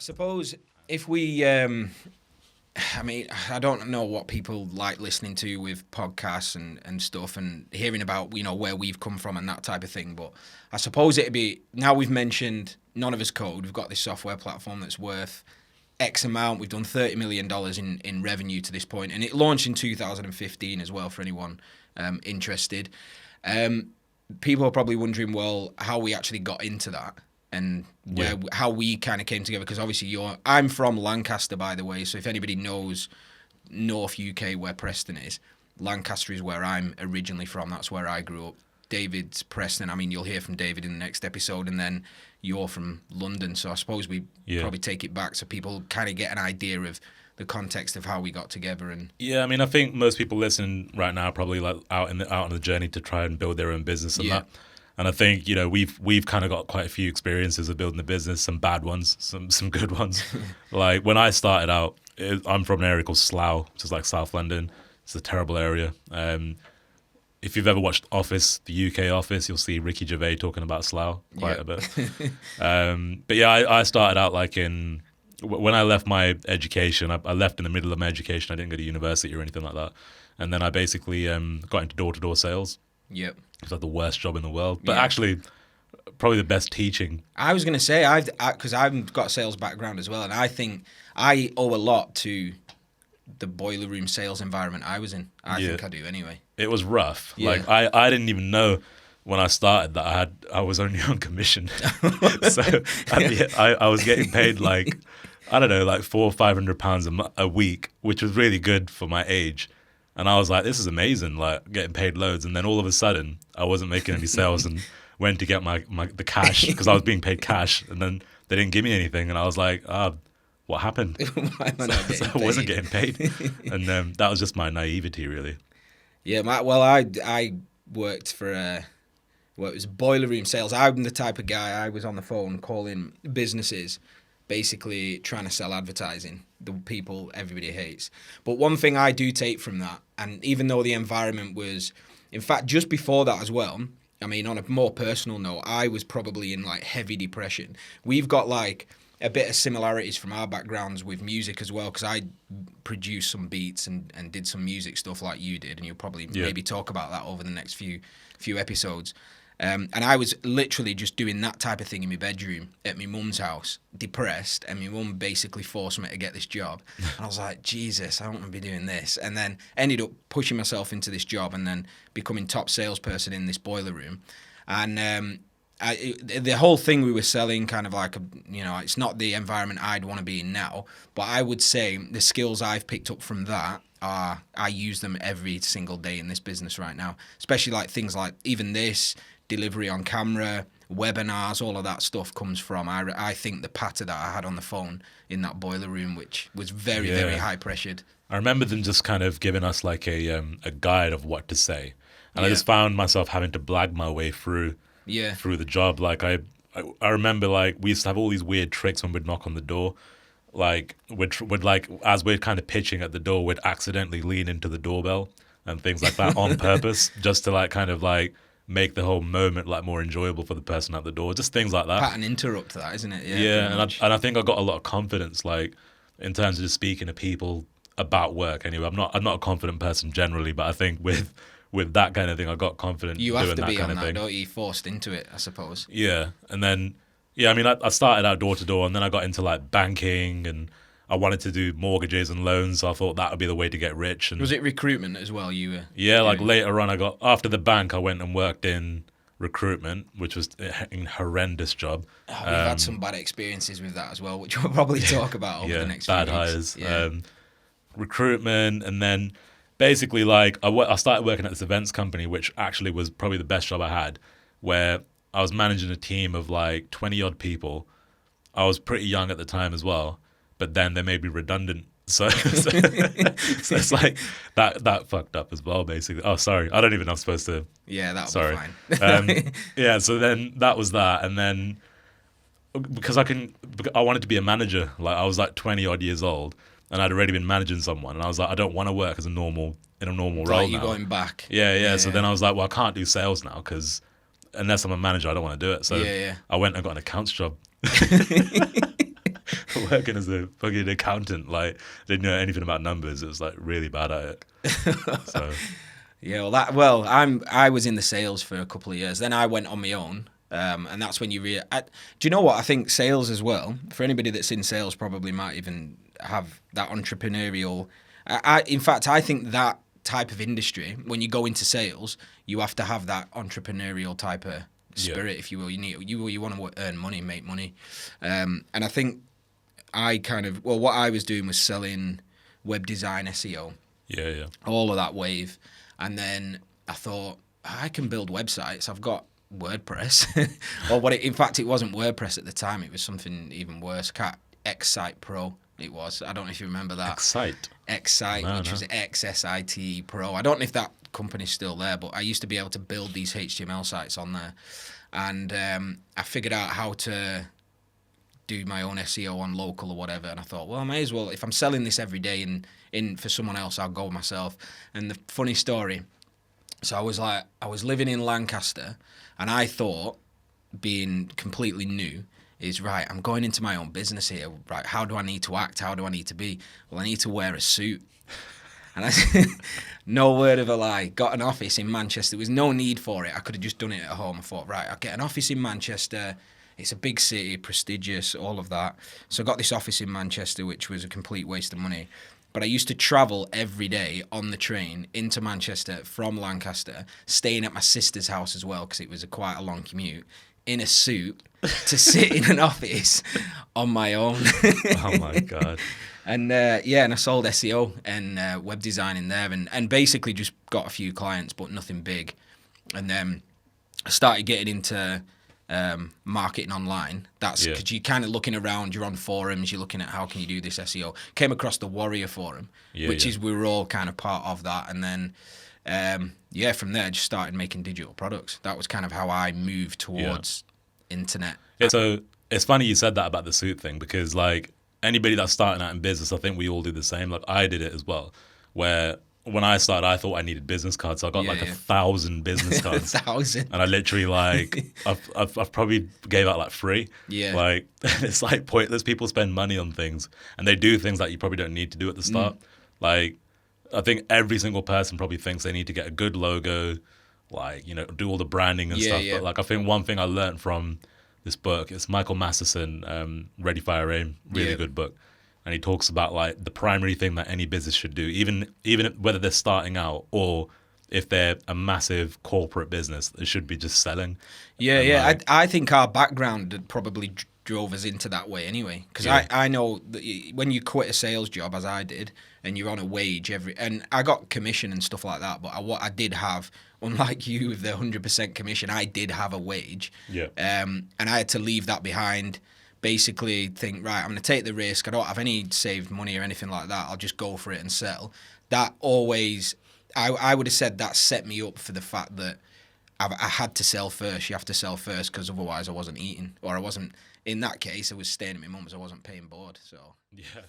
suppose if we, I mean, I don't know what people like listening to with podcasts and stuff and hearing about, where we've come from and that type of thing. But I suppose it'd be, now we've mentioned none of us code. We've got this software platform that's worth X amount. We've done $30 million in revenue to this point, and it launched in 2015 as well for anyone interested. People are probably wondering, well, how we actually got into that and how we kind of came together, because obviously I'm from Lancaster, by the way, so if anybody knows North UK where Preston is, Lancaster is where I'm originally from. That's where I grew up. David's Preston. I mean, you'll hear from David in the next episode, and then you're from London, so I suppose we probably take it back so people kind of get an idea of the context of how we got together. And I mean, I think most people listening right now are probably like out on the journey to try and build their own business and that. And I think, we've kind of got quite a few experiences of building a business, some bad ones, some good ones. Like when I started out, I'm from an area called Slough, which is like South London. It's a terrible area. If you've ever watched Office, the UK Office, you'll see Ricky Gervais talking about Slough quite a bit. But I started out like when I left my education, I left in the middle of my education. I didn't go to university or anything like that. And then I basically got into door-to-door sales. Yep. It's like the worst job in the world, but actually probably the best teaching. I was going to say, because I've got a sales background as well, and I think I owe a lot to the boiler room sales environment I was in. I think I do anyway. It was rough. Yeah. Like I didn't even know when I started that I was only on commission. So I was getting paid like, I don't know, like £400 or £500 a week, which was really good for my age. And I was like, this is amazing, like getting paid loads. And then all of a sudden, I wasn't making any sales and went to get the cash because I was being paid cash. And then they didn't give me anything. And I was like, what happened? Why am I not getting paid? I wasn't getting paid. And that was just my naivety, really. Yeah, I worked for, it was boiler room sales. I'm the type of guy, I was on the phone calling businesses, basically trying to sell advertising, the people everybody hates. But one thing I do take from that, and even though the environment was, in fact, just before that as well, I mean, on a more personal note, I was probably in like heavy depression. We've got like a bit of similarities from our backgrounds with music as well, because I produced some beats and did some music stuff like you did, and you'll probably maybe talk about that over the next few episodes. And I was literally just doing that type of thing in my bedroom at my mum's house, depressed, and my mum basically forced me to get this job. And I was like, Jesus, I don't want to be doing this. And then ended up pushing myself into this job and then becoming top salesperson in this boiler room. And the whole thing we were selling, kind of like, it's not the environment I'd want to be in now, but I would say the skills I've picked up from that I use them every single day in this business right now, especially like things like even this, delivery on camera, webinars, all of that stuff comes from, I think, the patter that I had on the phone in that boiler room, which was very, very high pressured. I remember them just kind of giving us like a guide of what to say. And I just found myself having to blag my way through the job. Like I remember like we used to have all these weird tricks when we'd knock on the door. Like we'd like, as we're kind of pitching at the door, we'd accidentally lean into the doorbell and things like that on purpose, just to like kind of like make the whole moment like more enjoyable for the person at the door. Just things like that. Pattern interrupt that, isn't it? Yeah, and I think I got a lot of confidence, like in terms of just speaking to people about work. Anyway, I'm not a confident person generally, but I think with that kind of thing, I got confident. You doing have to that be kind on of that, thing. don't you? Forced into it, I suppose. Yeah, and then I mean, I started out door to door, and then I got into like banking, and I wanted to do mortgages and loans. So I thought that would be the way to get rich. And was it recruitment as well? You were like later on, after the bank, I went and worked in recruitment, which was a horrendous job. We've had some bad experiences with that as well, which we'll probably talk about over the next few bad weeks. hires, recruitment, and then basically like I started working at this events company, which actually was probably the best job I had, where I was managing a team of like 20 odd people. I was pretty young at the time as well, but then they made me redundant. So it's like that fucked up as well, basically. Oh, sorry. I don't even know if I'm supposed to. Yeah, that'll be fine. So then that was that. And then because I wanted to be a manager. Like I was like 20 odd years old and I'd already been managing someone. And I was like, I don't want to work in a normal role like now. You're going back. Yeah. So then I was like, well, I can't do sales now because unless I'm a manager, I don't want to do it. So I went and got an accounts job. working as a fucking accountant. Like, didn't know anything about numbers. It was like really bad at it. So Yeah, I was in the sales for a couple of years. Then I went on my own, and that's when do you know what? I think sales as well. For anybody that's in sales, probably might even have that entrepreneurial. In fact, I think that type of industry, when you go into sales, you have to have that entrepreneurial type of spirit, if you will. You want to earn money, make money, and I think what I was doing was selling web design, SEO, yeah. all of that wave. And then I thought, I can build websites. I've got WordPress. In fact, it wasn't WordPress at the time. It was something even worse. Xsite Pro, it was. I don't know if you remember that. Xsite, which was XSIT Pro. I don't know if that company's still there, but I used to be able to build these HTML sites on there. And I figured out how to do my own SEO on local or whatever. And I thought, well, I may as well, if I'm selling this every day and for someone else, I'll go myself. And the funny story, so I was living in Lancaster, and I thought, being completely new, is right, I'm going into my own business here. Right, how do I need to act? How do I need to be? Well, I need to wear a suit. And I, no word of a lie, got an office in Manchester. There was no need for it. I could have just done it at home. I thought, right, I'll get an office in Manchester. It's a big city, prestigious, all of that. So I got this office in Manchester, which was a complete waste of money. But I used to travel every day on the train into Manchester from Lancaster, staying at my sister's house as well, because it was quite a long commute, in a suit to sit in an office on my own. Oh my God. And and I sold SEO and web design in there, and basically just got a few clients, but nothing big. And then I started getting into marketing online. That's because you're kind of looking around, you're on forums, you're looking at how can you do this SEO. Came across the Warrior Forum, which is, we were all kind of part of that. And then, from there, just started making digital products. That was kind of how I moved towards internet. Yeah, so it's funny you said that about the suit thing, because like anybody that's starting out in business, I think we all do the same. Like I did it as well, where when I started, I thought I needed business cards. So I got 1,000 business cards. 1,000. And I literally I've probably gave out like 3. Yeah. Like it's like pointless. People spend money on things and they do things that you probably don't need to do at the start. Like I think every single person probably thinks they need to get a good logo, like, do all the branding and stuff. But like I think one thing I learned from this book, it's Michael Masterson, Ready, Fire, Aim, really good book. And he talks about like the primary thing that any business should do, even whether they're starting out or if they're a massive corporate business, it should be just selling. I think our background probably drove us into that way anyway. Because I know that when you quit a sales job, as I did, and you're on a wage and I got commission and stuff like that, but what I did have, unlike you with the 100% commission, I did have a wage. Yeah. And I had to leave that behind. Basically think, right, I'm going to take the risk. I don't have any saved money or anything like that. I'll just go for it and sell. That always, I would have said that set me up for the fact that I had to sell first. You have to sell first because otherwise I wasn't eating. Or I wasn't, in that case, I was staying at my mum's. I wasn't paying board. So, yeah.